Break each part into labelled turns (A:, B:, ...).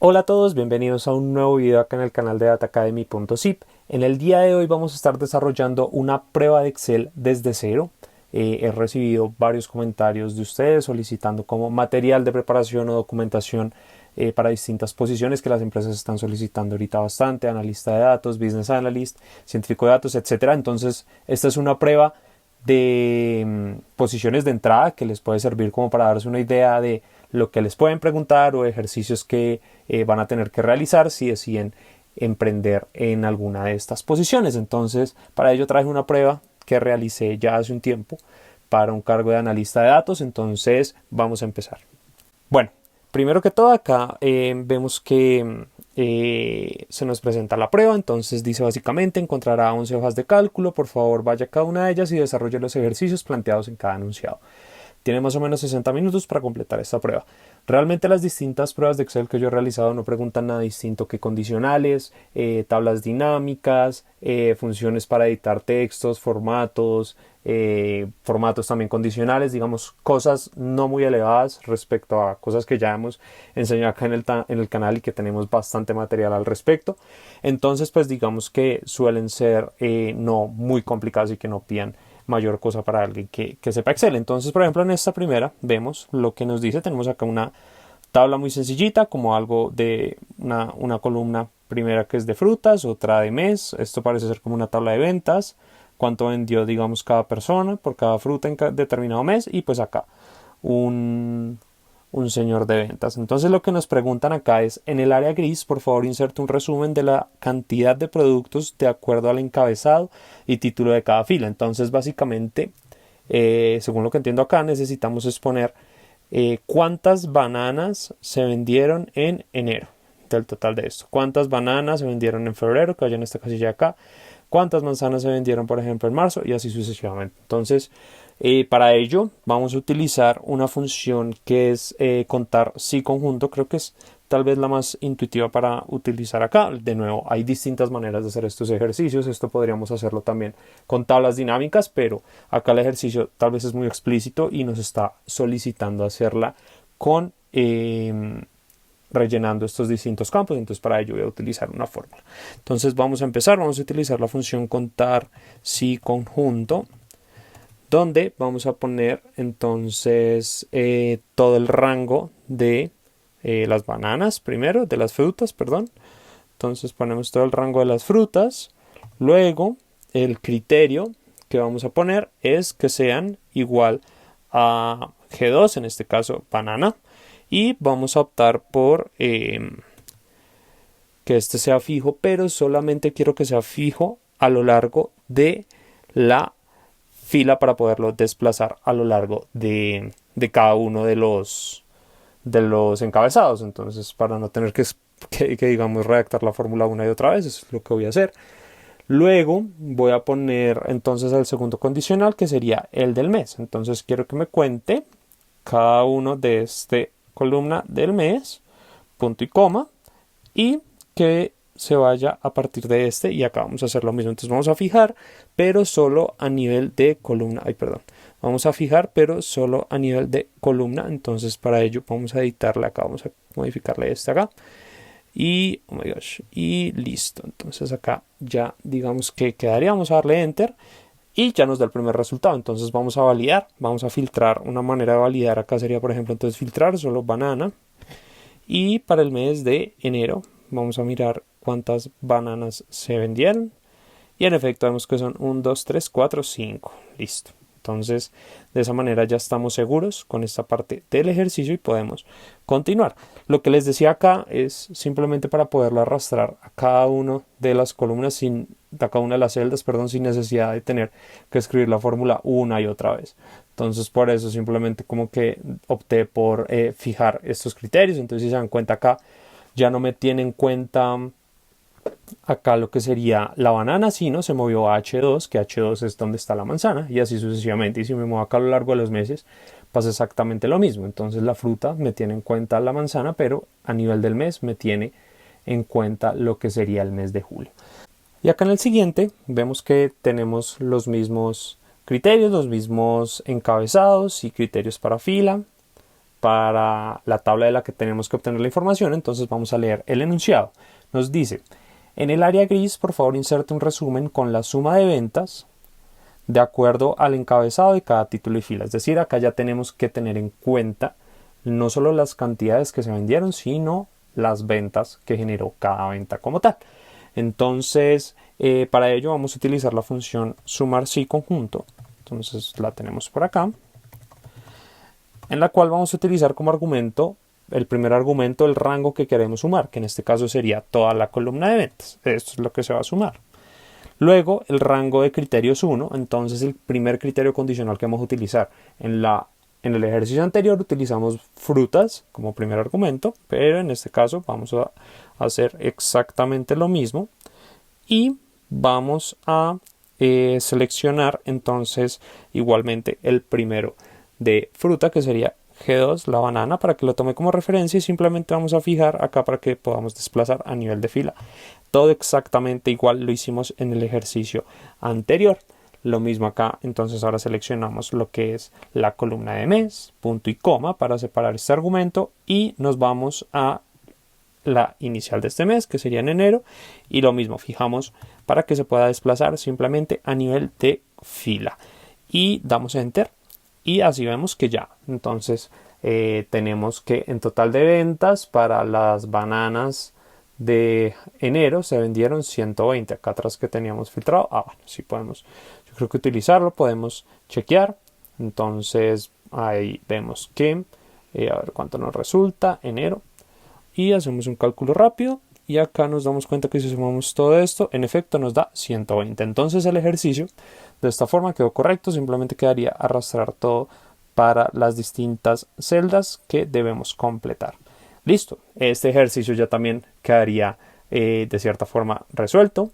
A: Hola a todos, bienvenidos a un nuevo video acá en el canal de DataAcademy.zip. En el día de hoy vamos a estar desarrollando una prueba de Excel desde cero. He recibido varios comentarios de ustedes solicitando como material de preparación o documentación para distintas posiciones que las empresas están solicitando ahorita bastante: analista de datos, business analyst, científico de datos, etcétera. Entonces esta es una prueba de posiciones de entrada que les puede servir como para darse una idea de lo que les pueden preguntar o ejercicios que van a tener que realizar si deciden emprender en alguna de estas posiciones. Entonces, para ello traje una prueba que realicé ya hace un tiempo para un cargo de analista de datos. Entonces, vamos a empezar. Bueno, primero que todo acá vemos que se nos presenta la prueba. Entonces dice básicamente: encontrará 11 hojas de cálculo, por favor vaya a cada una de ellas y desarrolle los ejercicios planteados en cada enunciado. Tiene más o menos 60 minutos para completar esta prueba. Realmente las distintas pruebas de Excel que yo he realizado no preguntan nada distinto que condicionales, tablas dinámicas, funciones para editar textos, formatos también condicionales, digamos cosas no muy elevadas respecto a cosas que ya hemos enseñado acá en el canal y que tenemos bastante material al respecto. Entonces pues digamos que suelen ser no muy complicadas y que no pidan mayor cosa para alguien que sepa Excel. Entonces, por ejemplo, en esta primera vemos lo que nos dice. Tenemos acá una tabla muy sencillita, como algo de una columna primera que es de frutas, otra de mes. Esto parece ser como una tabla de ventas, cuánto vendió, digamos, cada persona por cada fruta en determinado mes, y pues acá un señor de ventas. Entonces lo que nos preguntan acá es: en el área gris, por favor inserte un resumen de la cantidad de productos de acuerdo al encabezado y título de cada fila. Entonces básicamente, según lo que entiendo acá, necesitamos exponer cuántas bananas se vendieron en enero del total de esto, cuántas bananas se vendieron en febrero, que vaya en esta casilla de acá, cuántas manzanas se vendieron por ejemplo en marzo, y así sucesivamente. Entonces para ello vamos a utilizar una función que es contar sí conjunto. Creo que es tal vez la más intuitiva para utilizar acá. De nuevo, hay distintas maneras de hacer estos ejercicios. Esto podríamos hacerlo también con tablas dinámicas, pero acá el ejercicio tal vez es muy explícito y nos está solicitando hacerla con rellenando estos distintos campos. Entonces para ello voy a utilizar una fórmula. Entonces vamos a empezar. Vamos a utilizar la función contar sí conjunto, donde vamos a poner entonces todo el rango de las bananas primero, de las frutas, perdón. Entonces ponemos todo el rango de las frutas. Luego el criterio que vamos a poner es que sean igual a G2, en este caso banana, y vamos a optar por que este sea fijo, pero solamente quiero que sea fijo a lo largo de la fila para poderlo desplazar a lo largo de cada uno de los encabezados. Entonces, para no tener que digamos redactar la fórmula una y otra vez, eso es lo que voy a hacer. Luego voy a poner entonces el segundo condicional, que sería el del mes. Entonces quiero que me cuente cada uno de este columna del mes, punto y coma, y que se vaya a partir de este, y acá vamos a hacer lo mismo. Entonces vamos a fijar, pero solo a nivel de columna. Vamos a fijar, pero solo a nivel de columna. Entonces para ello vamos a editarle acá, vamos a modificarle este acá. Y, oh my gosh, y listo. Entonces acá ya digamos que quedaría, vamos a darle enter y ya nos da el primer resultado. Entonces vamos a validar, vamos a filtrar. Una manera de validar acá sería, por ejemplo, entonces filtrar solo banana. Y para el mes de enero vamos a mirar cuántas bananas se vendieron, y en efecto vemos que son 1, 2, 3, 4, 5. Listo. Entonces de esa manera ya estamos seguros con esta parte del ejercicio y podemos continuar. Lo que les decía acá es simplemente para poderlo arrastrar a cada una de las columnas, a cada una de las celdas, perdón, sin necesidad de tener que escribir la fórmula una y otra vez. Entonces por eso simplemente como que opté por fijar estos criterios. Entonces si se dan cuenta acá ya no me tiene en cuenta acá lo que sería la banana, sino se movió a H2, que H2 es donde está la manzana, y así sucesivamente. Y si me muevo acá a lo largo de los meses, pasa exactamente lo mismo. Entonces la fruta me tiene en cuenta la manzana, pero a nivel del mes me tiene en cuenta lo que sería el mes de julio. Y acá en el siguiente vemos que tenemos los mismos criterios, los mismos encabezados y criterios para fila. para la tabla de la que tenemos que obtener la información. Entonces vamos a leer el enunciado. Nos dice: en el área gris, por favor, inserte un resumen con la suma de ventas de acuerdo al encabezado de cada título y fila. Es decir, acá ya tenemos que tener en cuenta no solo las cantidades que se vendieron, sino las ventas que generó cada venta como tal. Entonces, para ello vamos a utilizar la función sumar sí conjunto. Entonces la tenemos por acá, en la cual vamos a utilizar como argumento, el primer argumento, el rango que queremos sumar, que en este caso sería toda la columna de ventas. Esto es lo que se va a sumar. Luego el rango de criterios 1, entonces el primer criterio condicional que vamos a utilizar. En el ejercicio anterior utilizamos frutas como primer argumento, pero en este caso vamos a hacer exactamente lo mismo y vamos a seleccionar entonces igualmente el primero de fruta, que sería G2, la banana, para que lo tome como referencia, y simplemente vamos a fijar acá para que podamos desplazar a nivel de fila. Todo exactamente igual lo hicimos en el ejercicio anterior. Lo mismo acá, entonces ahora seleccionamos lo que es la columna de mes, punto y coma para separar este argumento, y nos vamos a la inicial de este mes, que sería en enero, y lo mismo fijamos para que se pueda desplazar simplemente a nivel de fila y damos enter, y así vemos que ya entonces tenemos que en total de ventas para las bananas de enero se vendieron 120. Acá atrás que teníamos filtrado, bueno, sí podemos, yo creo que utilizarlo, podemos chequear. Entonces ahí vemos que a ver cuánto nos resulta enero, y hacemos un cálculo rápido y acá nos damos cuenta que si sumamos todo esto, en efecto nos da 120. Entonces el ejercicio de esta forma quedó correcto. Simplemente quedaría arrastrar todo para las distintas celdas que debemos completar. Listo, este ejercicio ya también quedaría de cierta forma resuelto.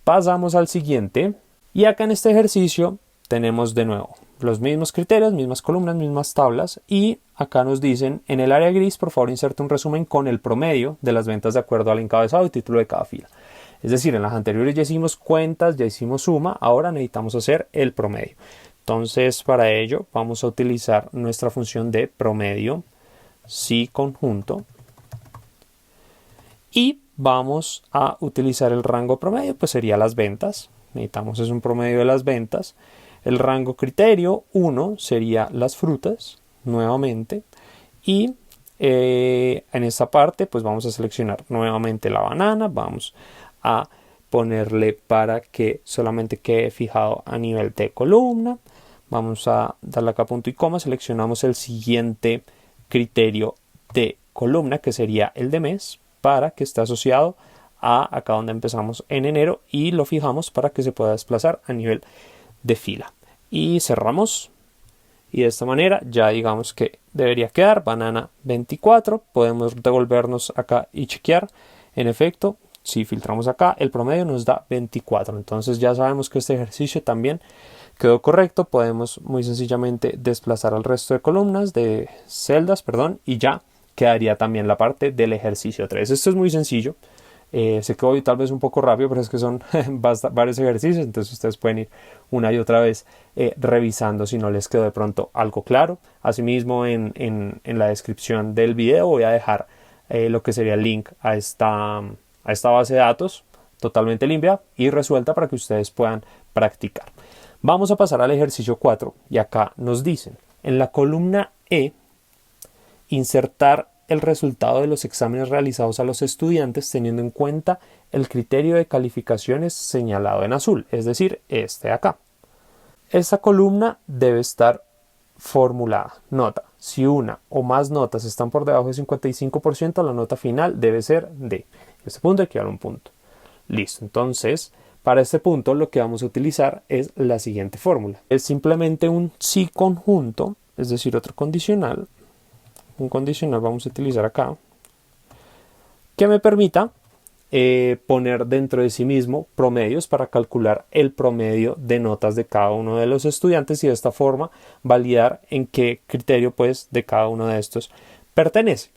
A: Pasamos al siguiente, y acá en este ejercicio tenemos de nuevo los mismos criterios, mismas columnas, mismas tablas, y acá nos dicen: en el área gris, por favor, inserte un resumen con el promedio de las ventas de acuerdo al encabezado y título de cada fila. Es decir, en las anteriores ya hicimos cuentas, ya hicimos suma, ahora necesitamos hacer el promedio. Entonces, para ello vamos a utilizar nuestra función de promedio sí conjunto, y vamos a utilizar el rango promedio, pues sería las ventas. Necesitamos es un promedio de las ventas. El rango criterio 1 sería las frutas nuevamente, y en esta parte pues vamos a seleccionar nuevamente la banana. Vamos a ponerle para que solamente quede fijado a nivel de columna. Vamos a darle acá punto y coma, seleccionamos el siguiente criterio de columna, que sería el de mes, para que esté asociado a acá donde empezamos en enero, y lo fijamos para que se pueda desplazar a nivel de fila, y cerramos, y de esta manera ya digamos que debería quedar banana 24. Podemos devolvernos acá y chequear. En efecto, si filtramos acá, el promedio nos da 24. Entonces ya sabemos que este ejercicio también quedó correcto. Podemos muy sencillamente desplazar al resto de columnas, de celdas, perdón, y ya quedaría también la parte del ejercicio 3. Esto es muy sencillo. Sé que voy tal vez un poco rápido, pero es que son varios ejercicios, entonces ustedes pueden ir una y otra vez revisando si no les quedó de pronto algo claro. Asimismo, en la descripción del video voy a dejar lo que sería el link a esta base de datos totalmente limpia y resuelta para que ustedes puedan practicar. Vamos a pasar al ejercicio 4, y acá nos dicen: en la columna E, insertar el resultado de los exámenes realizados a los estudiantes teniendo en cuenta el criterio de calificaciones señalado en azul, es decir, este de acá. Esta columna debe estar formulada. Nota: si una o más notas están por debajo del 55%, la nota final debe ser de este punto, hay que dar un punto. Listo, entonces para este punto lo que vamos a utilizar es la siguiente fórmula. Es simplemente un sí conjunto, es decir, otro condicional. Un condicional vamos a utilizar acá que me permita poner dentro de sí mismo promedios para calcular el promedio de notas de cada uno de los estudiantes, y de esta forma validar en qué criterio pues de cada uno de estos pertenece.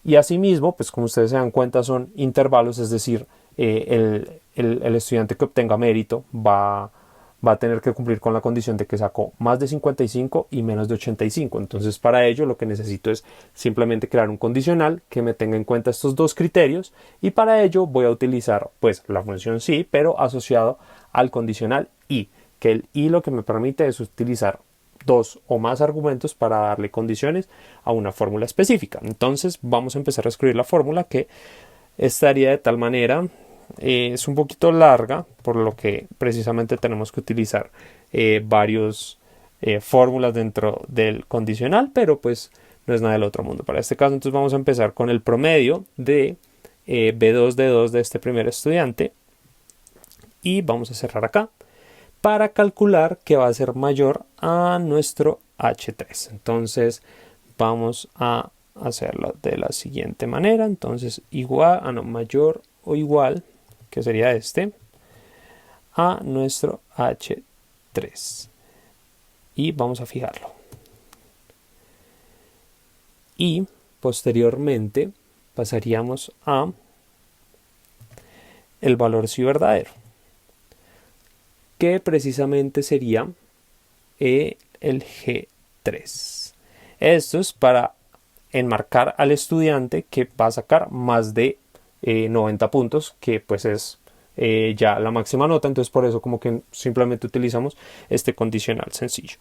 A: Y asimismo, pues como ustedes se dan cuenta, son intervalos, es decir, el estudiante que obtenga mérito va va a tener que cumplir con la condición de que sacó más de 55 y menos de 85. Entonces para ello lo que necesito es simplemente crear un condicional que me tenga en cuenta estos dos criterios, y para ello voy a utilizar pues la función si, pero asociado al condicional y, que el y lo que me permite es utilizar dos o más argumentos para darle condiciones a una fórmula específica. Entonces vamos a empezar a escribir la fórmula, que estaría de tal manera. Es un poquito larga, por lo que precisamente tenemos que utilizar varios fórmulas dentro del condicional, pero pues no es nada del otro mundo. Para este caso entonces vamos a empezar con el promedio de B2 de 2 de este primer estudiante, y vamos a cerrar acá para calcular que va a ser mayor a nuestro H3. Entonces vamos a hacerlo de la siguiente manera. Entonces mayor o igual, que sería este, a nuestro H3, y vamos a fijarlo. Y posteriormente pasaríamos a el valor si verdadero, que precisamente sería el G3. Esto es para enmarcar al estudiante que va a sacar más de 90 puntos, que pues es ya la máxima nota. Entonces por eso como que simplemente utilizamos este condicional sencillo,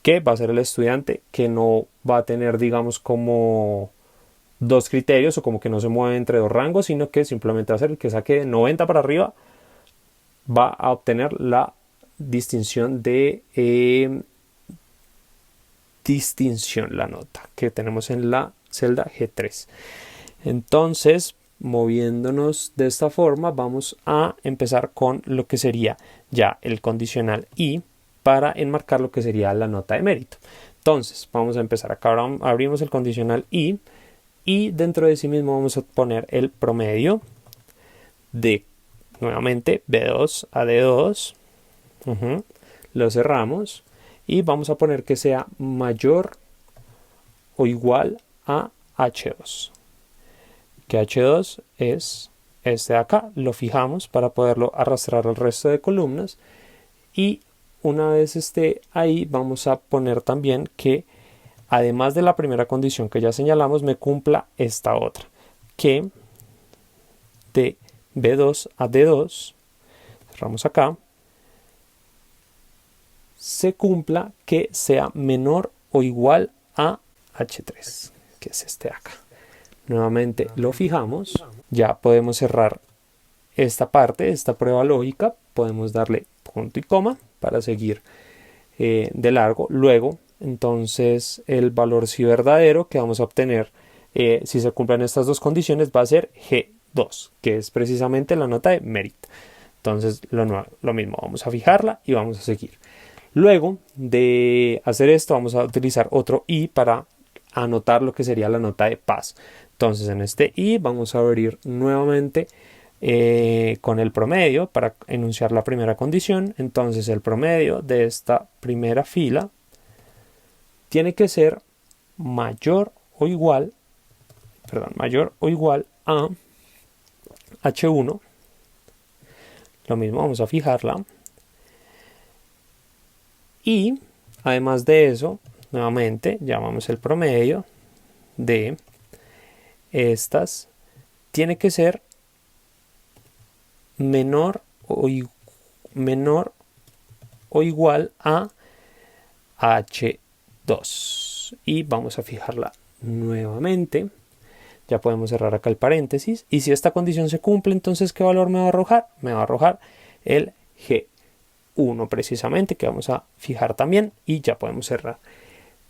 A: que va a ser el estudiante que no va a tener, digamos, como dos criterios, o como que no se mueve entre dos rangos, sino que simplemente va a ser el que saque 90 para arriba, va a obtener la distinción de la nota que tenemos en la celda G3. Entonces, moviéndonos de esta forma, vamos a empezar con lo que sería ya el condicional y, para enmarcar lo que sería la nota de mérito. Entonces vamos a empezar acá. Ahora abrimos el condicional y dentro de sí mismo vamos a poner el promedio de, nuevamente, B2 a D2. Lo cerramos y vamos a poner que sea mayor o igual a H2, que H2 es este de acá. Lo fijamos para poderlo arrastrar al resto de columnas, y una vez esté ahí vamos a poner también que, además de la primera condición que ya señalamos, me cumpla esta otra, que de B2 a D2, cerramos acá, se cumpla que sea menor o igual a H3, que es este de acá. Nuevamente lo fijamos. Ya podemos cerrar esta parte, esta prueba lógica. Podemos darle punto y coma para seguir de largo. Luego, entonces, el valor si verdadero que vamos a obtener si se cumplen estas dos condiciones va a ser G2, que es precisamente la nota de mérito. Entonces, lo mismo, vamos a fijarla y vamos a seguir. Luego de hacer esto, vamos a utilizar otro i para anotar lo que sería la nota de paz. Entonces, en este i vamos a abrir nuevamente con el promedio para enunciar la primera condición. Entonces, el promedio de esta primera fila tiene que ser mayor o igual a H1. Lo mismo, vamos a fijarla. Y además de eso, nuevamente llamamos el promedio de estas, tiene que ser menor o igual a H2. Y vamos a fijarla nuevamente. Ya podemos cerrar acá el paréntesis. Y si esta condición se cumple, entonces ¿qué valor me va a arrojar? Me va a arrojar el G1 precisamente, que vamos a fijar también. Y ya podemos cerrar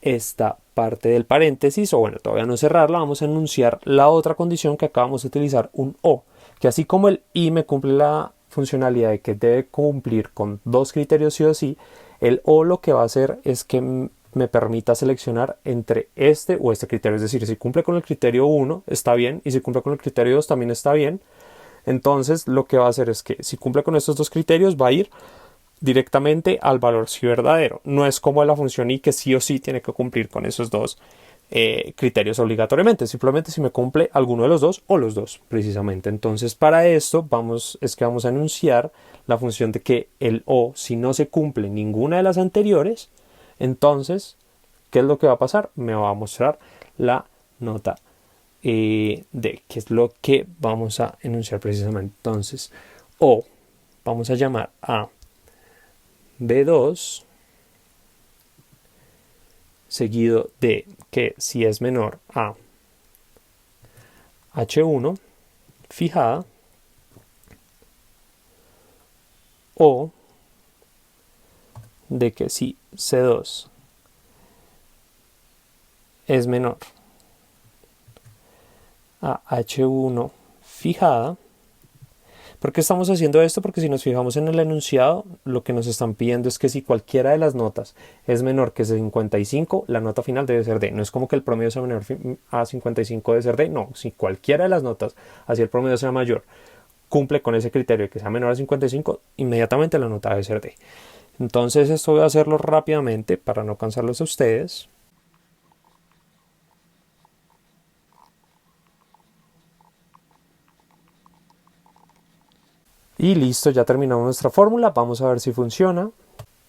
A: esta parte del paréntesis, o bueno, todavía no cerrarla. Vamos a enunciar la otra condición, que acá vamos a utilizar un O, que así como el i me cumple la funcionalidad de que debe cumplir con dos criterios sí o sí, el O lo que va a hacer es que me permita seleccionar entre este o este criterio. Es decir, si cumple con el criterio 1 está bien, y si cumple con el criterio 2 también está bien. Entonces lo que va a hacer es que si cumple con estos dos criterios va a ir directamente al valor si verdadero. No es como la función i, que sí o sí tiene que cumplir con esos dos criterios obligatoriamente, simplemente si me cumple alguno de los dos o los dos precisamente. Entonces para esto vamos a enunciar la función de que el o, si no se cumple ninguna de las anteriores, entonces ¿qué es lo que va a pasar? Me va a mostrar la nota D, que es lo que vamos a enunciar precisamente. Entonces o vamos a llamar a B2 seguido de que si es menor a H1 fijada, o de que si C2 es menor a H1 fijada. ¿Por qué estamos haciendo esto? Porque si nos fijamos en el enunciado, lo que nos están pidiendo es que si cualquiera de las notas es menor que 55, la nota final debe ser D. No es como que el promedio sea menor a 55 debe ser D. No, si cualquiera de las notas, así el promedio sea mayor, cumple con ese criterio de que sea menor a 55, inmediatamente la nota debe ser D. Entonces esto voy a hacerlo rápidamente para no cansarlos a ustedes. Y listo, ya terminamos nuestra fórmula. Vamos a ver si funciona.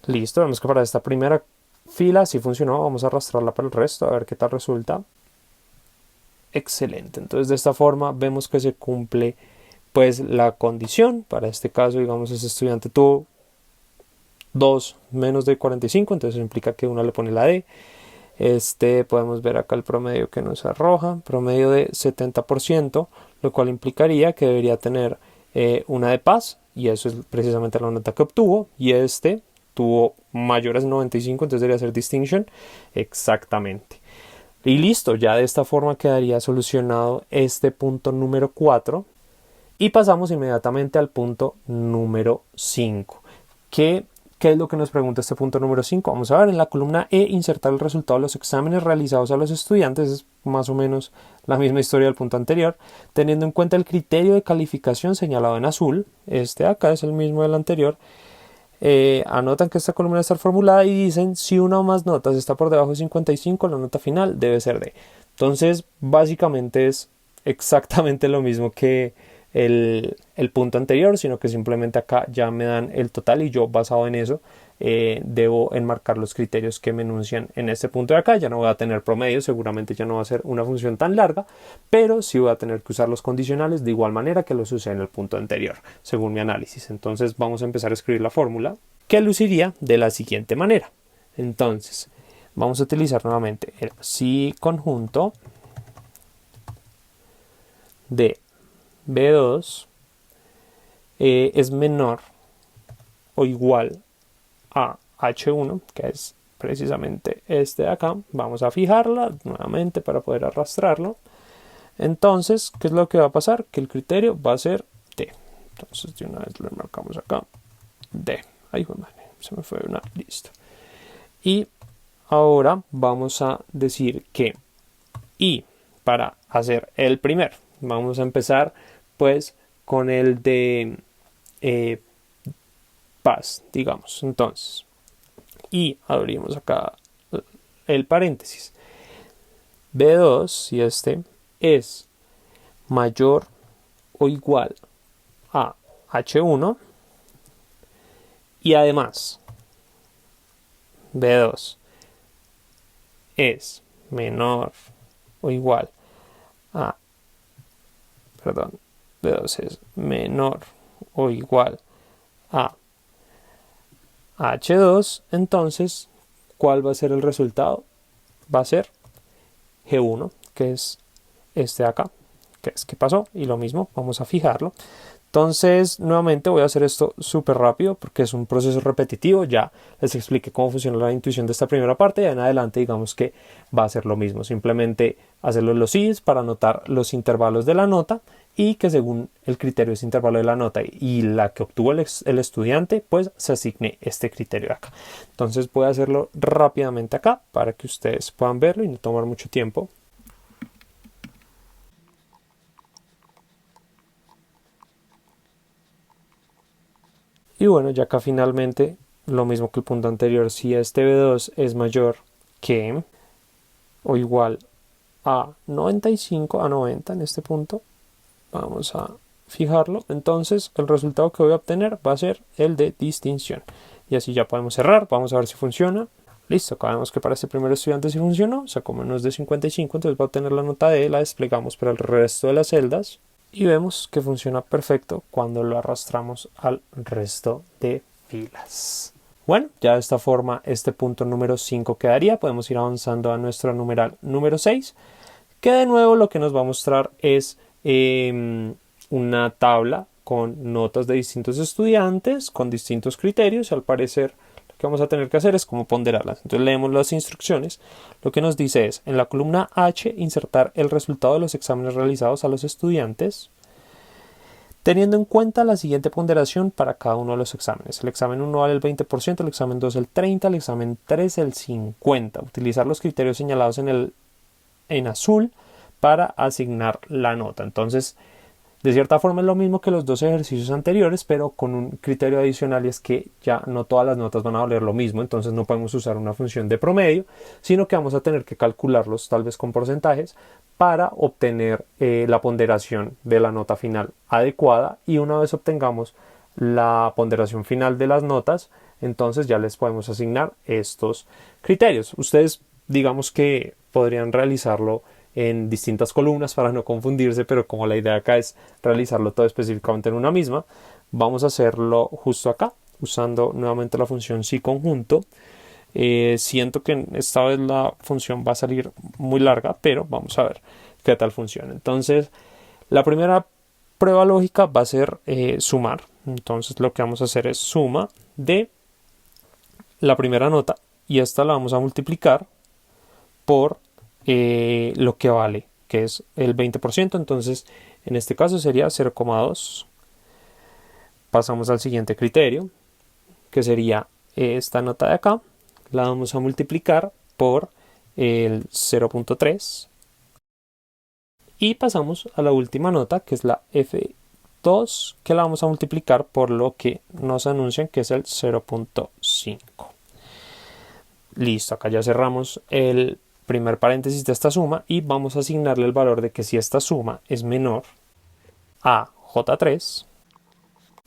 A: Listo, vemos que para esta primera fila sí funcionó. Vamos a arrastrarla para el resto a ver qué tal resulta. Excelente. Entonces de esta forma vemos que se cumple pues la condición. Para este caso, digamos, ese estudiante tuvo 2 menos de 45, entonces eso implica que uno le pone la D. Podemos ver acá el promedio que nos arroja, promedio de 70%, lo cual implicaría que debería tener una de paz, y eso es precisamente la nota que obtuvo, y tuvo mayores de 95, entonces debería ser distinction, exactamente. Y listo, ya de esta forma quedaría solucionado este punto número 4, y pasamos inmediatamente al punto número 5, ¿Qué es lo que nos pregunta este punto número 5? Vamos a ver en la columna E, insertar el resultado de los exámenes realizados a los estudiantes. Es más o menos la misma historia del punto anterior, teniendo en cuenta el criterio de calificación señalado en azul. Este acá es el mismo del anterior. Anotan que esta columna está formulada y dicen si una o más notas está por debajo de 55, la nota final debe ser D. Entonces básicamente es exactamente lo mismo que el punto anterior, sino que simplemente acá ya me dan el total y yo basado en eso debo enmarcar los criterios que me enuncian en este punto de acá. Ya no voy a tener promedio, seguramente ya no va a ser una función tan larga, pero sí voy a tener que usar los condicionales de igual manera que los usé en el punto anterior, según mi análisis. Entonces vamos a empezar a escribir la fórmula, que luciría de la siguiente manera. Entonces vamos a utilizar nuevamente el si conjunto de B2 es menor o igual a H1, que es precisamente este de acá. Vamos a fijarla nuevamente para poder arrastrarlo. Entonces, ¿qué es lo que va a pasar? Que el criterio va a ser D. Entonces, de una vez lo marcamos acá. D. Ahí fue, se me fue una. Listo. Y ahora vamos a decir que y para hacer el primero, vamos a empezar pues con el de paz, digamos. Entonces, y abrimos acá el paréntesis. B2, si este es mayor o igual a H1, y además B2 es menor o igual a, B2 es menor o igual a H2, entonces, ¿cuál va a ser el resultado? Va a ser G1, que es este de acá, que es que pasó, y lo mismo, vamos a fijarlo. Entonces, nuevamente voy a hacer esto súper rápido porque es un proceso repetitivo. Ya les expliqué cómo funciona la intuición de esta primera parte y en adelante digamos que va a ser lo mismo. Simplemente hacerlo los is para anotar los intervalos de la nota y que según el criterio de ese intervalo de la nota y la que obtuvo el estudiante, pues se asigne este criterio de acá. Entonces voy a hacerlo rápidamente acá para que ustedes puedan verlo y no tomar mucho tiempo. Y bueno, ya acá finalmente lo mismo que el punto anterior, si este B2 es mayor que o igual a 95, a 90 en este punto. Vamos a fijarlo. Entonces el resultado que voy a obtener va a ser el de distinción. Y así ya podemos cerrar. Vamos a ver si funciona. Listo, acá vemos que para este primer estudiante sí funcionó. Sacó menos de 55, entonces va a obtener la nota D. La desplegamos para el resto de las celdas. Y vemos que funciona perfecto cuando lo arrastramos al resto de filas. Bueno, ya de esta forma este punto número 5 quedaría. Podemos ir avanzando a nuestro numeral número 6, que de nuevo lo que nos va a mostrar es una tabla con notas de distintos estudiantes, con distintos criterios. Al parecer lo que vamos a tener que hacer es como ponderarlas. Entonces leemos las instrucciones. Lo que nos dice es, en la columna H, insertar el resultado de los exámenes realizados a los estudiantes, teniendo en cuenta la siguiente ponderación para cada uno de los exámenes. El examen 1 vale el 20%, el examen 2 el 30%, el examen 3 el 50%. Utilizar los criterios señalados en azul para asignar la nota. Entonces, de cierta forma es lo mismo que los dos ejercicios anteriores, pero con un criterio adicional, y es que ya no todas las notas van a valer lo mismo. Entonces no podemos usar una función de promedio, sino que vamos a tener que calcularlos tal vez con porcentajes para obtener la ponderación de la nota final adecuada. Y una vez obtengamos la ponderación final de las notas, entonces ya les podemos asignar estos criterios. Ustedes digamos que podrían realizarlo en distintas columnas para no confundirse, pero como la idea acá es realizarlo todo específicamente en una misma, vamos a hacerlo justo acá usando nuevamente la función si conjunto. Siento que esta vez la función va a salir muy larga, pero vamos a ver qué tal funciona. Entonces la primera prueba lógica va a ser sumar. Entonces lo que vamos a hacer es suma de la primera nota, y esta la vamos a multiplicar por lo que vale, que es el 20%. Entonces en este caso sería 0,2. Pasamos al siguiente criterio, que sería esta nota de acá, la vamos a multiplicar por el 0,3, y pasamos a la última nota, que es la F2, que la vamos a multiplicar por lo que nos anuncian, que es el 0,5. Listo, acá ya cerramos el primer paréntesis de esta suma y vamos a asignarle el valor de que si esta suma es menor a J3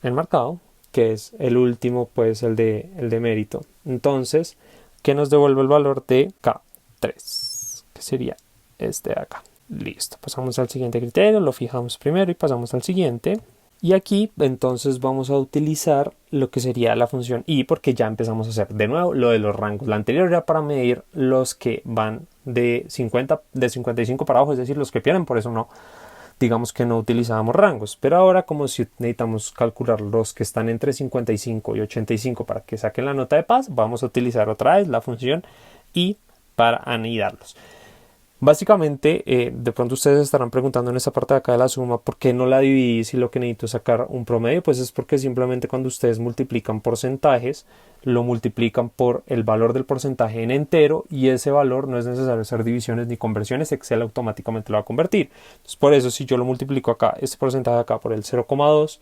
A: enmarcado, que es el último, pues el de mérito, entonces que nos devuelve el valor de K3, que sería este de acá. Listo, pasamos al siguiente criterio, lo fijamos primero y pasamos al siguiente. Y aquí entonces vamos a utilizar lo que sería la función i, porque ya empezamos a hacer de nuevo lo de los rangos. La anterior era para medir los que van de 55 para abajo, es decir, los que pierden, por eso no, digamos que no utilizábamos rangos. Pero ahora, como si necesitamos calcular los que están entre 55 y 85 para que saquen la nota de paz, vamos a utilizar otra vez la función i para anidarlos. Básicamente, de pronto ustedes estarán preguntando en esta parte de acá de la suma, ¿por qué no la dividí si lo que necesito es sacar un promedio? Pues es porque simplemente cuando ustedes multiplican porcentajes, lo multiplican por el valor del porcentaje en entero, y ese valor no es necesario hacer divisiones ni conversiones, Excel automáticamente lo va a convertir. Entonces, por eso si yo lo multiplico acá, este porcentaje de acá por el 0,2,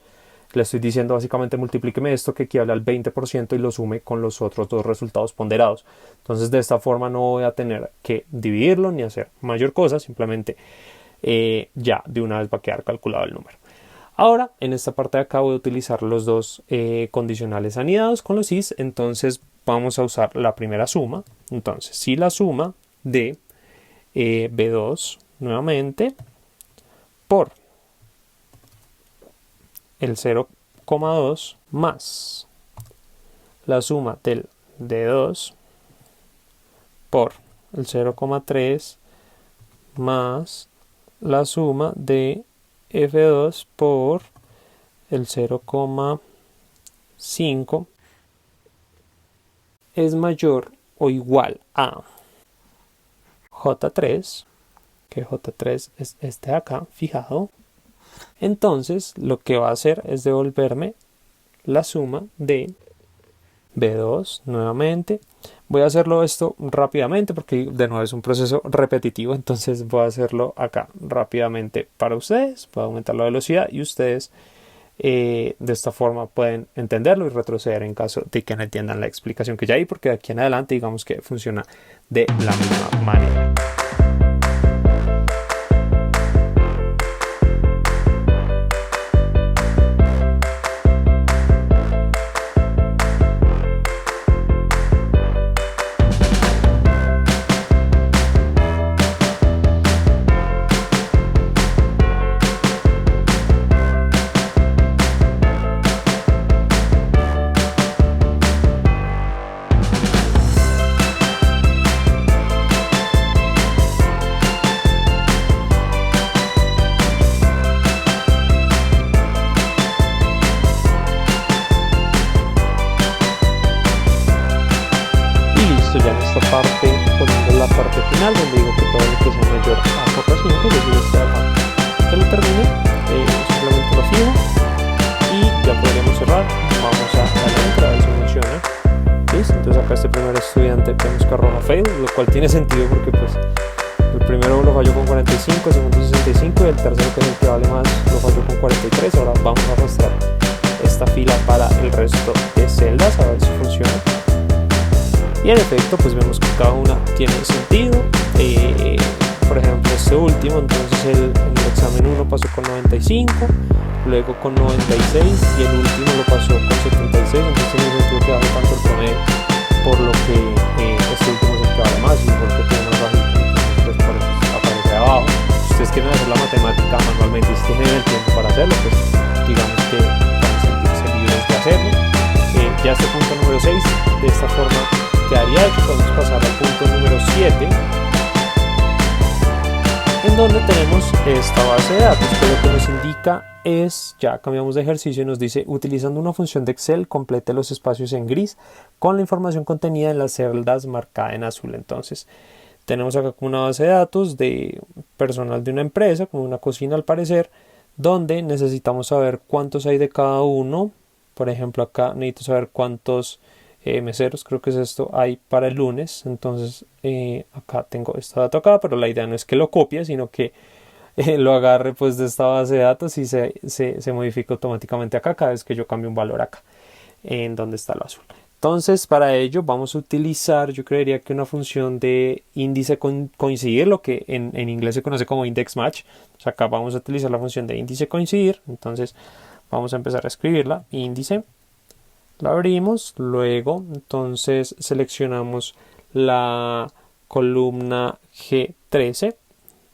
A: le estoy diciendo básicamente multiplíqueme esto que equivale al 20% y lo sume con los otros dos resultados ponderados. Entonces de esta forma no voy a tener que dividirlo ni hacer mayor cosa, simplemente ya de una vez va a quedar calculado el número. Ahora en esta parte de acá voy a utilizar los dos condicionales anidados con los is. Entonces vamos a usar la primera suma. Entonces si la suma de B2 nuevamente por el 0,2 más la suma del D2 por el 0,3 más la suma de F2 por el 0,5 es mayor o igual a J3, que J3 es este de acá, fijado. Entonces lo que va a hacer es devolverme la suma de B2 nuevamente. Voy a hacerlo esto rápidamente porque de nuevo es un proceso repetitivo, entonces voy a hacerlo acá rápidamente para ustedes. Voy a aumentar la velocidad y ustedes de esta forma pueden entenderlo y retroceder en caso de que no entiendan la explicación que ya di, porque de aquí en adelante digamos que funciona de la misma manera. parte, poniendo la parte final donde digo que todo lo que sea mayor a J5, es decir, este de acá. Que lo termine, simplemente lo fijo y ya podríamos cerrar. Vamos a darle enter a ver si funciona. ¿Listo? Entonces acá este primer estudiante vemos que arroja fail, lo cual tiene sentido porque pues el primero lo falló con 45, el segundo 65 y el tercero, que es el que vale más, lo falló con 43. Ahora vamos a arrastrar esta fila para el resto de celdas a ver si funciona. Y en efecto pues vemos que cada una tiene sentido. Por ejemplo este último, entonces el examen 1 pasó con 95, luego con 96 y el último lo pasó con 76, entonces tiene sentido que baje tanto el promedio, por lo que este último es el que vale más y porque tiene más bajito, entonces por eso aparece abajo. Si ustedes quieren hacer la matemática manualmente y si tienen el tiempo para hacerlo, pues digamos que van a sentirse libres de hacerlo. Ya este punto número 6 de esta forma quedaría hecho. Podemos pasar al punto número 7, en donde tenemos esta base de datos, que lo que nos indica es, ya cambiamos de ejercicio y nos dice: utilizando una función de Excel, complete los espacios en gris con la información contenida en las celdas marcada en azul. Entonces tenemos acá como una base de datos de personal de una empresa, como una cocina al parecer, donde necesitamos saber cuántos hay de cada uno. Por ejemplo, acá necesito saber cuántos meseros, creo que es esto, hay para el lunes. Entonces acá tengo este dato acá, pero la idea no es que lo copie, sino que lo agarre pues de esta base de datos y se modifica automáticamente acá cada vez que yo cambio un valor acá en donde está lo azul. Entonces para ello vamos a utilizar, yo creería que una función de índice coincidir, lo que en inglés se conoce como index match. O sea, acá vamos a utilizar la función de índice coincidir. Entonces vamos a empezar a escribirla: índice, la abrimos, luego entonces seleccionamos la columna G13,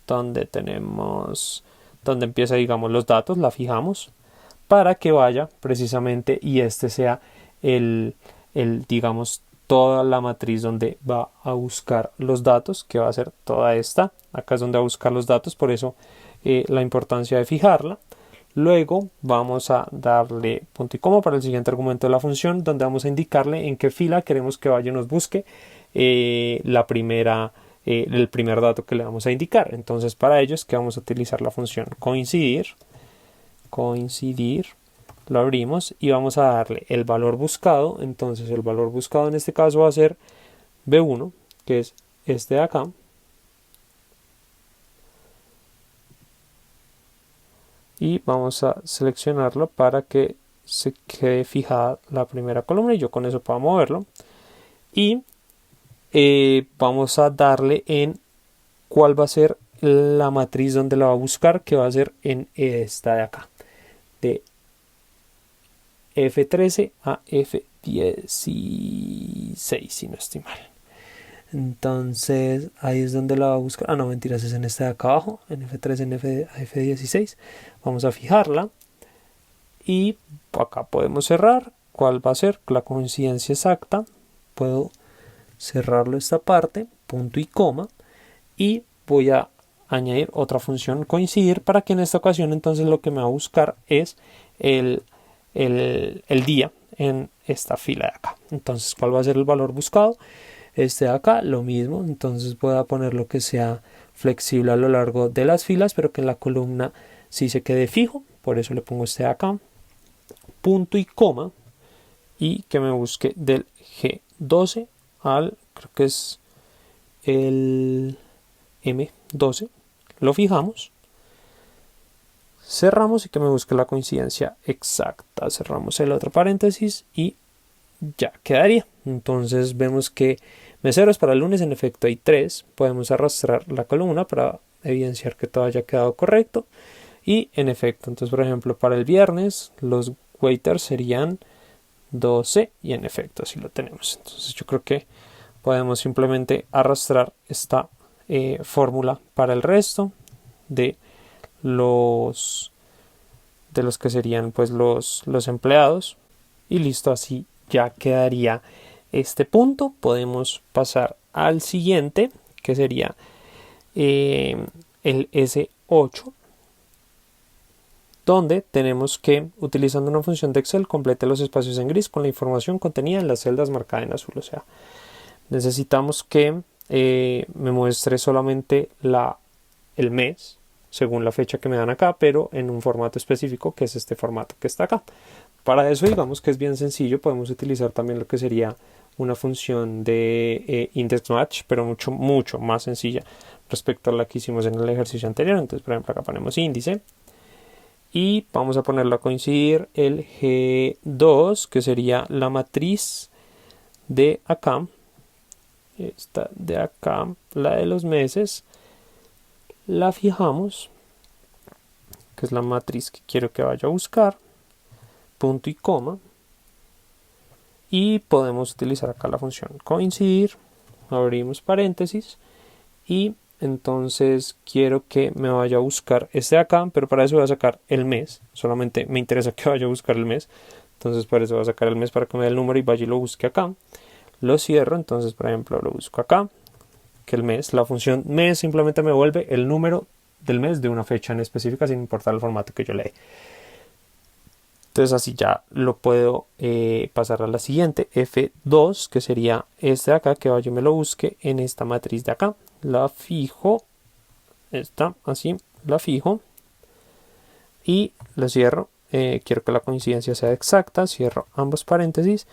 A: donde empieza, digamos, los datos, la fijamos para que vaya precisamente y este sea digamos, toda la matriz donde va a buscar los datos, que va a ser toda esta. Acá es donde va a buscar los datos, por eso la importancia de fijarla. Luego vamos a darle punto y coma para el siguiente argumento de la función, donde vamos a indicarle en qué fila queremos que vaya y nos busque el primer dato que le vamos a indicar. Entonces para ello es que vamos a utilizar la función coincidir, lo abrimos y vamos a darle el valor buscado. Entonces el valor buscado en este caso va a ser B1, que es este de acá. Y vamos a seleccionarlo para que se quede fijada la primera columna y yo con eso puedo moverlo. Y vamos a darle en cuál va a ser la matriz donde la va a buscar, que va a ser en esta de acá, de F13 a F16, si no estoy mal. Entonces ahí es donde la va a buscar. Ah, no, mentiras, es en esta de acá abajo, en F13, en F16. Vamos a fijarla y acá podemos cerrar. ¿Cuál va a ser la coincidencia exacta? Puedo cerrarlo esta parte, punto y coma, y voy a añadir otra función coincidir para que en esta ocasión entonces lo que me va a buscar es el día en esta fila de acá. Entonces, ¿cuál va a ser el valor buscado? Este de acá, lo mismo. Entonces voy a poner lo que sea flexible a lo largo de las filas, pero que en la columna sí se quede fijo. Por eso le pongo este de acá, punto y coma, y que me busque del G12 al, creo que es el M12. Lo fijamos, cerramos y que me busque la coincidencia exacta. Cerramos el otro paréntesis y ya quedaría. Entonces vemos que meseros para el lunes en efecto hay 3. Podemos arrastrar la columna para evidenciar que todo haya quedado correcto. Y en efecto, entonces por ejemplo para el viernes los waiters serían 12 y en efecto así lo tenemos. Entonces yo creo que podemos simplemente arrastrar esta fórmula para el resto de los que serían pues los empleados y listo. Así ya quedaría este punto. Podemos pasar al siguiente, que sería el S8, donde tenemos que, utilizando una función de Excel, complete los espacios en gris con la información contenida en las celdas marcadas en azul. O sea, necesitamos que me muestre solamente el mes según la fecha que me dan acá, pero en un formato específico, que es este formato que está acá. Para eso digamos que es bien sencillo, podemos utilizar también lo que sería una función de index match, pero mucho más sencilla respecto a la que hicimos en el ejercicio anterior. Entonces, por ejemplo, acá ponemos índice y vamos a ponerlo a coincidir el G2, que sería la matriz de acá, esta de acá, la de los meses, la fijamos, que es la matriz que quiero que vaya a buscar, punto y coma, y podemos utilizar acá la función coincidir, abrimos paréntesis, y entonces quiero que me vaya a buscar este de acá, pero para eso voy a sacar el mes, solamente me interesa que vaya a buscar el mes, entonces para eso voy a sacar el mes para que me dé el número y vaya y lo busque acá, lo cierro, entonces por ejemplo lo busco acá, que el mes, la función mes simplemente me vuelve el número del mes de una fecha en específica sin importar el formato que yo le dé. Entonces así ya lo puedo pasar a la siguiente, F2, que sería este de acá, que vaya y me lo busque en esta matriz de acá. La fijo, esta, así, la fijo y la cierro. Quiero que la coincidencia sea exacta, cierro ambos paréntesis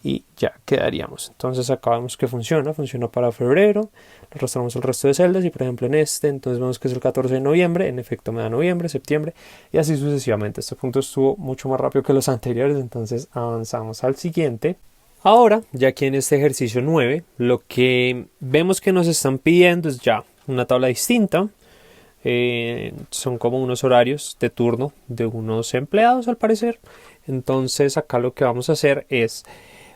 A: y ya quedaríamos. Entonces acá vemos que funciona para febrero, arrastramos el resto de celdas y por ejemplo en este, entonces vemos que es el 14 de noviembre, en efecto me da noviembre, septiembre y así sucesivamente. Este punto estuvo mucho más rápido que los anteriores, entonces avanzamos al siguiente. Ahora, ya aquí en este ejercicio 9, lo que vemos que nos están pidiendo es ya una tabla distinta. Son como unos horarios de turno de unos empleados al parecer. Entonces acá lo que vamos a hacer es,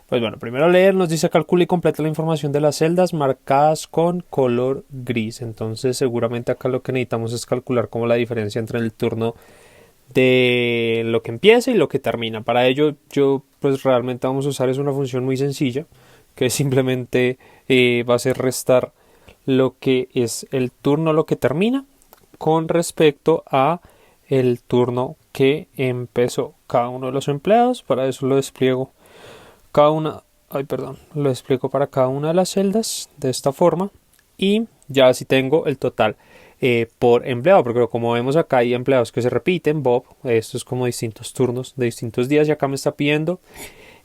A: pues bueno, primero leer, nos dice calcula y completa la información de las celdas marcadas con color gris. Entonces seguramente acá lo que necesitamos es calcular como la diferencia entre el turno de lo que empieza y lo que termina. Para ello yo pues realmente vamos a usar es una función muy sencilla que simplemente va a ser restar lo que es el turno, lo que termina con respecto a el turno que empezó cada uno de los empleados. Para eso lo despliego lo explico para cada una de las celdas de esta forma y ya así tengo el total por empleado, porque como vemos acá hay empleados que se repiten, Bob, esto es como distintos turnos de distintos días y acá me está pidiendo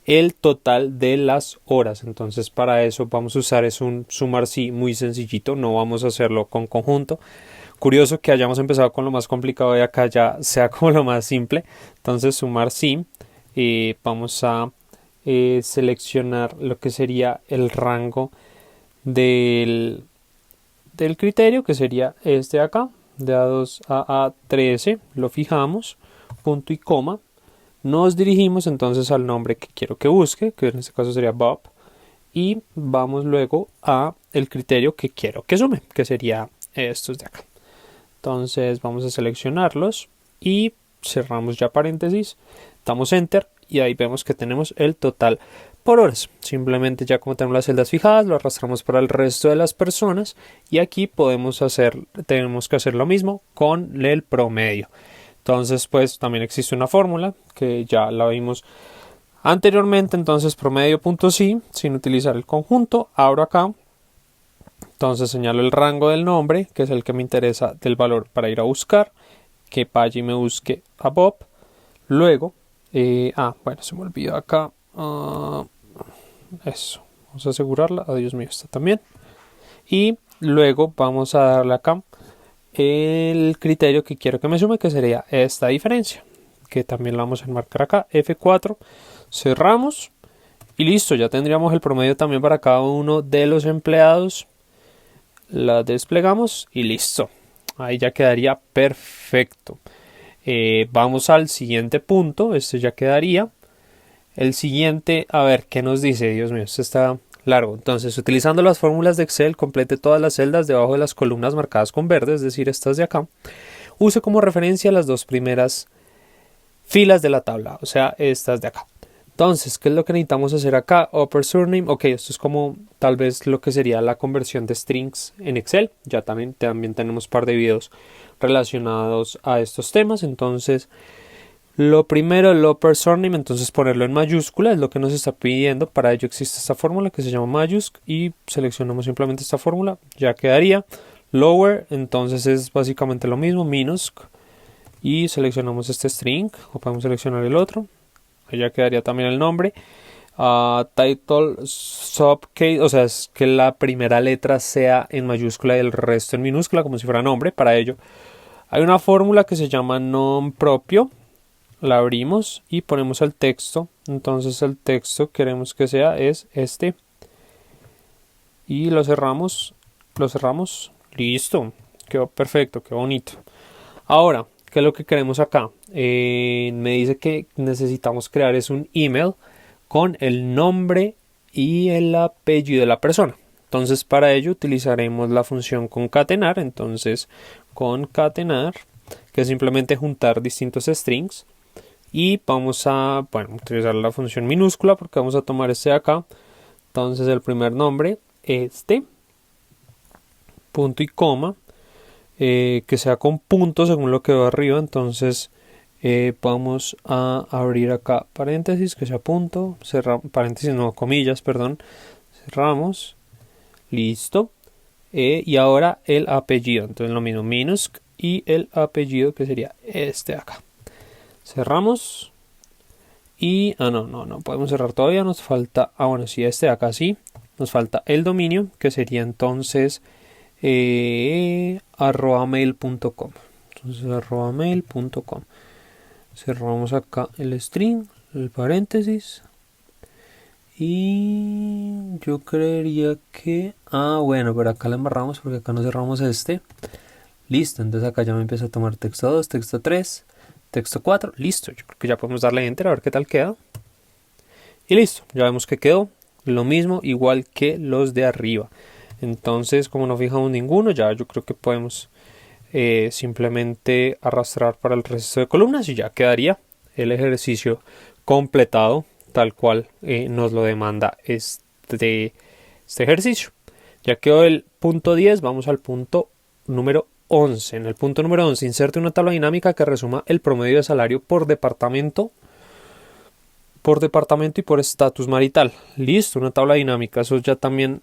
A: el total de las horas. Entonces para eso vamos a usar es un sumar sí muy sencillito, no vamos a hacerlo con conjunto. Curioso que hayamos empezado con lo más complicado y acá ya sea como lo más simple. Entonces sumar sí, vamos a seleccionar lo que sería el rango del criterio, que sería este de acá, de A2 a A13, lo fijamos, punto y coma, nos dirigimos entonces al nombre que quiero que busque, que en este caso sería Bob, y vamos luego a el criterio que quiero que sume, que sería estos de acá. Entonces vamos a seleccionarlos y cerramos ya paréntesis, damos enter y ahí vemos que tenemos el total por horas. Simplemente ya como tenemos las celdas fijadas, lo arrastramos para el resto de las personas y aquí tenemos que hacer lo mismo con el promedio. Entonces pues también existe una fórmula que ya la vimos anteriormente, entonces promedio.sí, sin utilizar el conjunto, abro acá, entonces señalo el rango del nombre, que es el que me interesa del valor para ir a buscar, que vaya y me busque a Bob, luego bueno, se me olvidó acá. Eso. Vamos a asegurarla. Dios mío, está también. Y luego vamos a darle acá el criterio que quiero que me sume, que sería esta diferencia. Que también la vamos a enmarcar acá. F4. Cerramos. Y listo. Ya tendríamos el promedio también para cada uno de los empleados. La desplegamos y listo. Ahí ya quedaría perfecto. Vamos al siguiente punto, este ya quedaría. El siguiente, a ver, ¿qué nos dice? Dios mío, esto está largo. Entonces, utilizando las fórmulas de Excel, complete todas las celdas debajo de las columnas marcadas con verde, es decir, estas de acá. Use como referencia las dos primeras filas de la tabla, o sea, estas de acá. Entonces, ¿qué es lo que necesitamos hacer acá? Upper surname, ok, esto es como tal vez lo que sería la conversión de strings en Excel. Ya también tenemos un par de videos relacionados a estos temas. Entonces Lo primero, el upper surname, entonces ponerlo en mayúscula es lo que nos está pidiendo. Para ello existe esta fórmula que se llama mayúsc y seleccionamos simplemente esta fórmula, ya quedaría. Lower, entonces es básicamente lo mismo, minusc, y seleccionamos este string, o podemos seleccionar el otro, ya quedaría también el nombre. Title subcase, o sea, es que la primera letra sea en mayúscula y el resto en minúscula, como si fuera nombre. Para ello hay una fórmula que se llama nom propio. La abrimos y ponemos el texto. Entonces el texto queremos que sea es este. Y lo cerramos. Listo. Quedó perfecto, quedó bonito. Ahora, ¿qué es lo que queremos acá? Me dice que necesitamos crear es un email con el nombre y el apellido de la persona. Entonces para ello utilizaremos la función concatenar. Entonces concatenar, que es simplemente juntar distintos strings. Y vamos a, utilizar la función minúscula porque vamos a tomar este de acá. Entonces el primer nombre, punto y coma, que sea con punto según lo que veo arriba. Entonces vamos a abrir acá paréntesis, que sea punto, cerramos, paréntesis no, comillas, perdón, cerramos, listo. Y ahora el apellido, entonces lo mismo, minusc y el apellido que sería este de acá. Cerramos y no podemos cerrar todavía, nos falta, bueno, sí, este de acá sí, nos falta el dominio que sería entonces @mail.com. Entonces @mail.com. Cerramos acá el string, el paréntesis, y yo creería que pero acá le embarramos porque acá no cerramos este. Listo, entonces acá ya me empieza a tomar texto 2, texto 3, texto 4, listo. Yo creo que ya podemos darle enter a ver qué tal queda. Y listo, ya vemos que quedó lo mismo, igual que los de arriba. Entonces, como no fijamos ninguno, ya yo creo que podemos simplemente arrastrar para el resto de columnas y ya quedaría el ejercicio completado tal cual nos lo demanda este ejercicio. Ya quedó el punto 10, vamos al punto número 11. En el punto número 11, inserte una tabla dinámica que resuma el promedio de salario por departamento y por estatus marital. Listo, una tabla dinámica. Eso ya también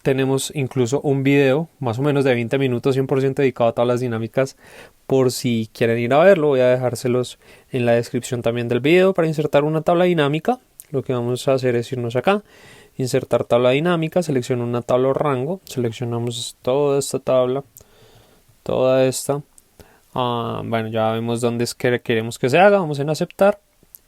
A: tenemos incluso un video más o menos de 20 minutos 100% dedicado a tablas dinámicas, por si quieren ir a verlo. Voy a dejárselos en la descripción también del video. Para insertar una tabla dinámica, lo que vamos a hacer es irnos acá, insertar tabla dinámica, selecciono una tabla o rango, seleccionamos toda esta tabla, toda esta, ya vemos dónde es que queremos que se haga, vamos en aceptar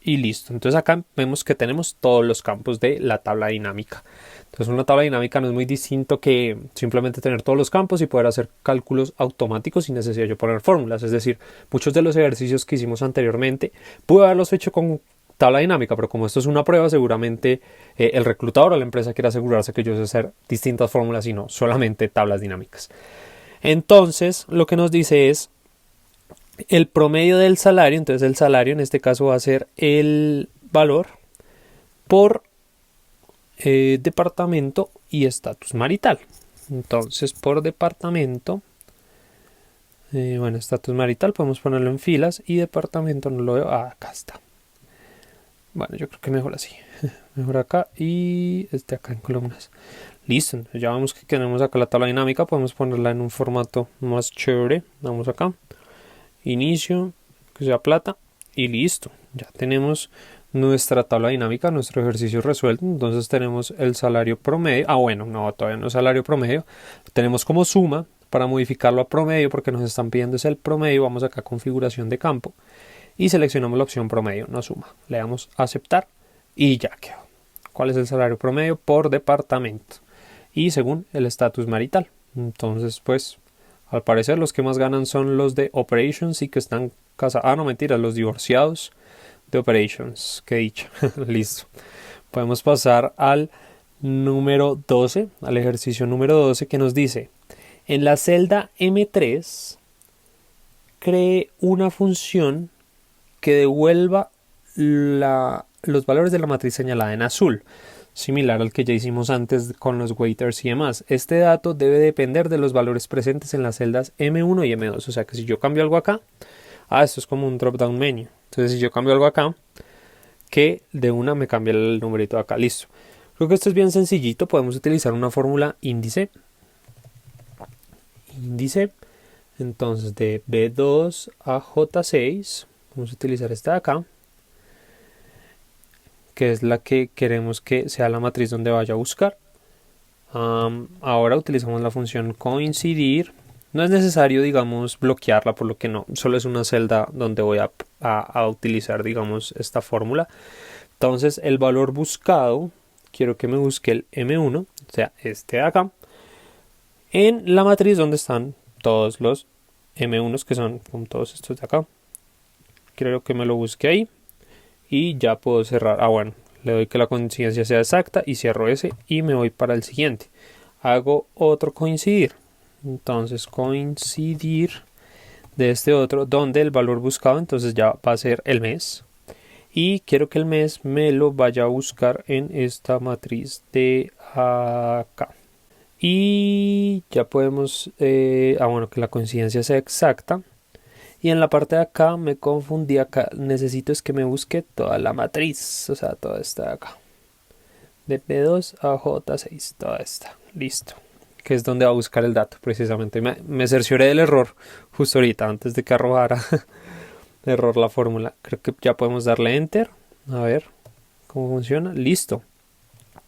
A: y listo. Entonces acá vemos que tenemos todos los campos de la tabla dinámica. Entonces una tabla dinámica no es muy distinto que simplemente tener todos los campos y poder hacer cálculos automáticos sin necesidad de poner fórmulas. Es decir, muchos de los ejercicios que hicimos anteriormente pude haberlos hecho con tabla dinámica, pero como esto es una prueba, seguramente el reclutador o la empresa quiere asegurarse que yo sé hacer distintas fórmulas y no solamente tablas dinámicas. Entonces lo que nos dice es el promedio del salario. Entonces el salario en este caso va a ser el valor por departamento y estatus marital. Entonces por departamento, estatus marital podemos ponerlo en filas y departamento no lo veo, acá está. Bueno, yo creo que mejor así, mejor acá y acá en columnas. Listo, entonces ya vemos que tenemos acá la tabla dinámica, podemos ponerla en un formato más chévere. Vamos acá, inicio, que sea plata y listo. Ya tenemos nuestra tabla dinámica, nuestro ejercicio resuelto. Entonces tenemos el salario promedio. Todavía no es salario promedio. Lo tenemos como suma. Para modificarlo a promedio, porque nos están pidiendo es el promedio, vamos acá a configuración de campo y seleccionamos la opción promedio, no suma. Le damos a aceptar y ya quedó. ¿Cuál es el salario promedio por departamento? Y según el estatus marital. Entonces, pues, al parecer los que más ganan son los de operations y que están casados. No, mentira, los divorciados de operations. Qué dicho. Listo. Podemos pasar al número 12, al ejercicio número 12, que nos dice: en la celda M3 cree una función que devuelva los valores de la matriz señalada en azul, similar al que ya hicimos antes con los waiters y demás. Este dato debe depender de los valores presentes en las celdas M1 y M2, o sea que si yo cambio algo acá, Esto es como un drop down menu. Entonces si yo cambio algo acá, que de una me cambia el numerito de acá. Listo. Creo que esto es bien sencillito. Podemos utilizar una fórmula índice. Entonces de B2 a J6 vamos a utilizar esta de acá, que es la que queremos que sea la matriz donde vaya a buscar. Ahora utilizamos la función coincidir. No es necesario, digamos, bloquearla, por lo que no, solo es una celda donde voy a utilizar, digamos, esta fórmula. Entonces el valor buscado, quiero que me busque el M1, o sea, este de acá, en la matriz donde están todos los M1s, que son con todos estos de acá. Quiero que me lo busque ahí y ya puedo cerrar. Bueno, le doy que la coincidencia sea exacta y cierro ese y me voy para el siguiente. Hago otro coincidir. Entonces coincidir de este otro donde el valor buscado entonces ya va a ser el mes. Y quiero que el mes me lo vaya a buscar en esta matriz de acá. Y ya podemos, bueno, que la coincidencia sea exacta. Y en la parte de acá me confundí. Acá necesito es que me busque toda la matriz, o sea, toda esta de acá. De P2 a J6, toda esta. Listo. Que es donde va a buscar el dato, precisamente. Me cercioré del error justo ahorita, antes de que arrojara error la fórmula. Creo que ya podemos darle Enter. A ver cómo funciona. Listo.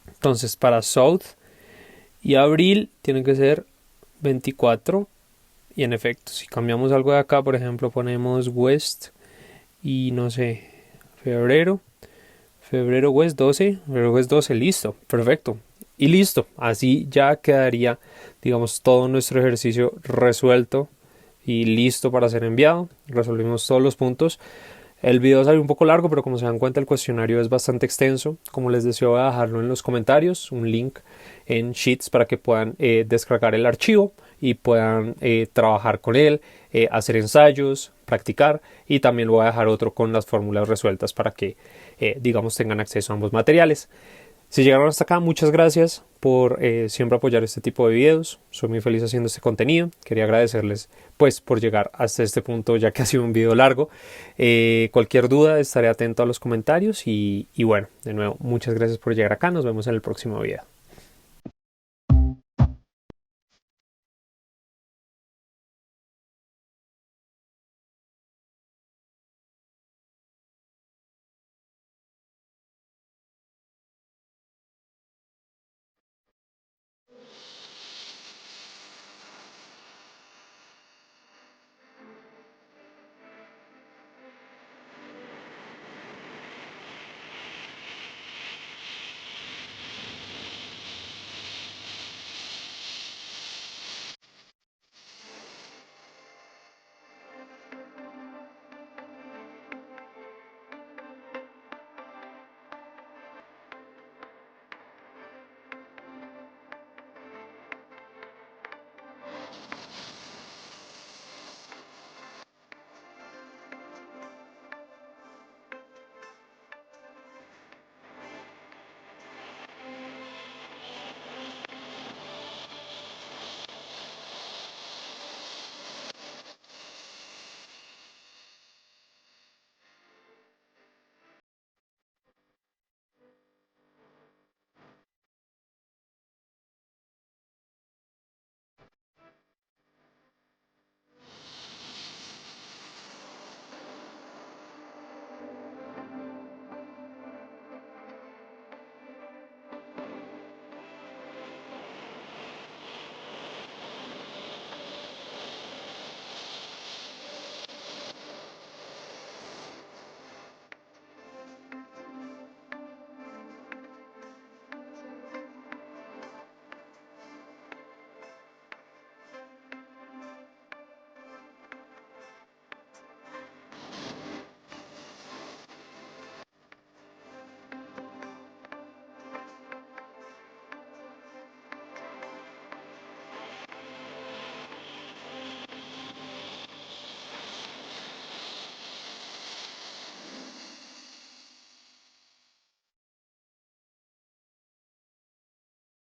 A: Entonces, para South y abril tiene que ser 24. Y en efecto, si cambiamos algo de acá, por ejemplo, ponemos West y no sé, febrero West 12, febrero West 12, listo, perfecto. Y listo, así ya quedaría, digamos, todo nuestro ejercicio resuelto y listo para ser enviado. Resolvimos todos los puntos. El video salió un poco largo, pero como se dan cuenta el cuestionario es bastante extenso. Como les deseo, voy a dejarlo en los comentarios, un link en Sheets para que puedan descargar el archivo y puedan trabajar con él, hacer ensayos, practicar, y también lo voy a dejar otro con las fórmulas resueltas para que digamos tengan acceso a ambos materiales. Si llegaron hasta acá, muchas gracias por siempre apoyar este tipo de videos. Soy muy feliz haciendo este contenido. Quería agradecerles pues por llegar hasta este punto, ya que ha sido un video largo. Cualquier duda estaré atento a los comentarios y bueno, de nuevo, muchas gracias por llegar acá. Nos vemos en el próximo video.